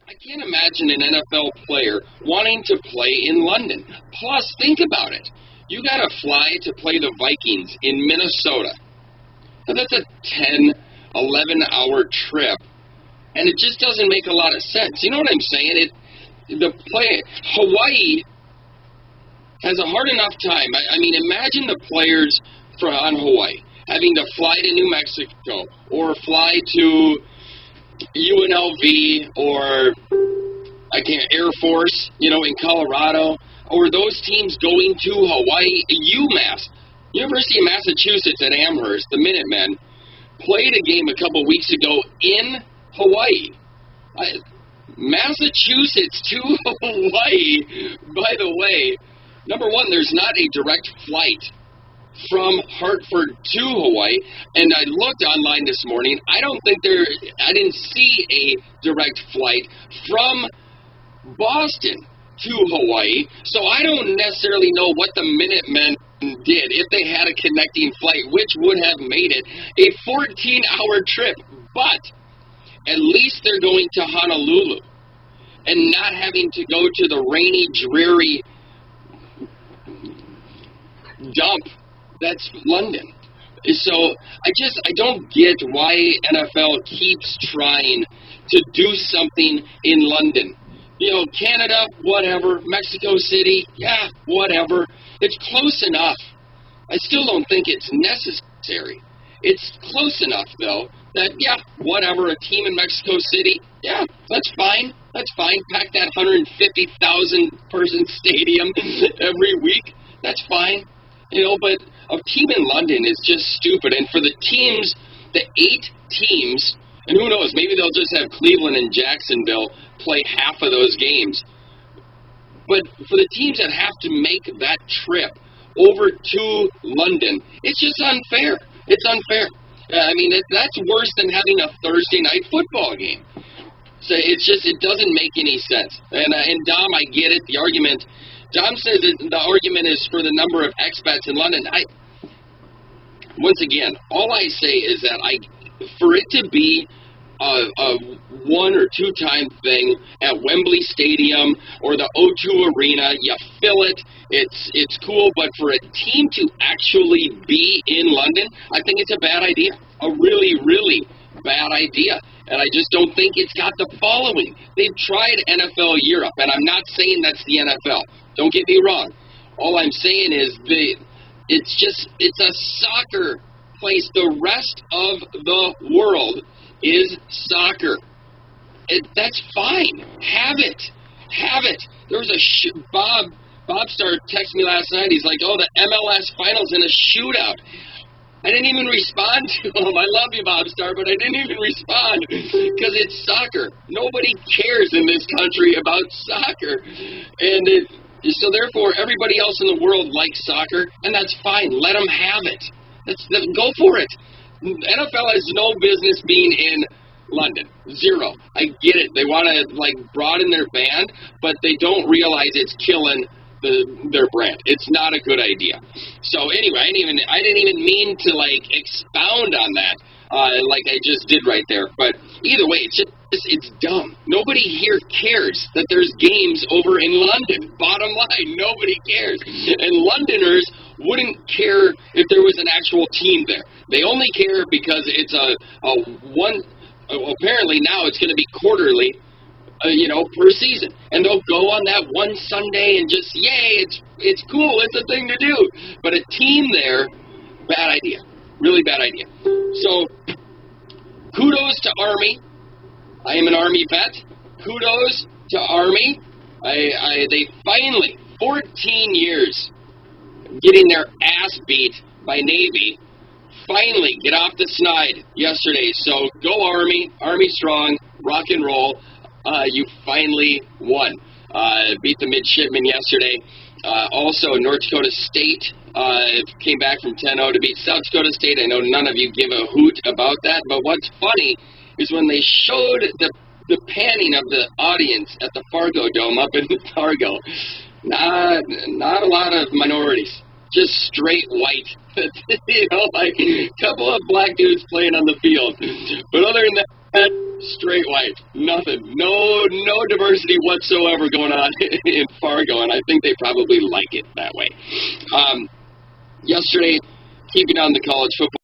I can't imagine an NFL player wanting to play in London. Plus, think about it. You got to fly to play the Vikings in Minnesota. Now, that's a 10, 11-hour trip, and it just doesn't make a lot of sense. You know what I'm saying? Hawaii has a hard enough time. I mean, imagine the players on Hawaii having to fly to New Mexico or fly to UNLV or Air Force, in Colorado, or those teams going to Hawaii. UMass, University of Massachusetts at Amherst, the Minutemen, played a game a couple weeks ago in Hawaii. Massachusetts to Hawaii, by the way. Number one, there's not a direct flight from Hartford to Hawaii, and I looked online this morning. I didn't see a direct flight from Boston to Hawaii, so I don't necessarily know what the Minutemen did, if they had a connecting flight, which would have made it a 14-hour trip, but at least they're going to Honolulu and not having to go to the rainy, dreary dump that's London. So I don't get why NFL keeps trying to do something in London. Canada, whatever. Mexico City, yeah, whatever. It's close enough. I still don't think it's necessary. It's close enough, though, that, yeah, whatever. A team in Mexico City, yeah, that's fine. That's fine. Pack that 150,000-person stadium every week. That's fine. But a team in London is just stupid. And for the teams, the 8 teams, and who knows, maybe they'll just have Cleveland and Jacksonville play half of those games. But for the teams that have to make that trip over to London, it's just unfair. It's unfair. That's worse than having a Thursday night football game. So it doesn't make any sense. And Dom, I get it. The argument, Dom says that the argument is for the number of expats in London. Once again, all I say is that for it to be a 1 or 2 time thing at Wembley Stadium or the O2 Arena, you fill it. It's cool, but for a team to actually be in London, I think it's a bad idea. A really, really bad idea. And I just don't think it's got the following. They've tried NFL Europe, and I'm not saying that's the NFL. Don't get me wrong. All I'm saying is it's a soccer place. The rest of the world is soccer. That's fine. Have it. There was Bob started texting me last night. He's like, the MLS Finals in a shootout. I didn't even respond to him. I love you, Bob Star, but I didn't even respond because it's soccer. Nobody cares in this country about soccer. And so therefore, everybody else in the world likes soccer, and that's fine. Let them have it. Go for it. NFL has no business being in London. Zero. I get it. They want to broaden their band, but they don't realize it's killing their brand. It's not a good idea. So anyway, I didn't even mean to expound on that like I just did right there. But either way, it's dumb. Nobody here cares that there's games over in London. Bottom line, nobody cares. And Londoners wouldn't care if there was an actual team there. They only care because it's apparently now it's going to be quarterly, per season. And they'll go on that one Sunday and just, yay, it's cool, it's a thing to do. But a team there, bad idea. Really bad idea. So, kudos to Army. I am an Army vet. Kudos to Army. They finally, 14 years, getting their ass beat by Navy, finally get off the snide yesterday. So go Army, Army strong, rock and roll. You finally won. Beat the midshipmen yesterday. Also, North Dakota State came back from 10-0 to beat South Dakota State. I know none of you give a hoot about that, but what's funny is when they showed the panning of the audience at the Fargo Dome up in Fargo, not a lot of minorities, just straight white. A couple of black dudes playing on the field. But other than that, Straight white. Nothing. No diversity whatsoever going on in Fargo, and I think they probably like it that way. Yesterday, keeping on the college football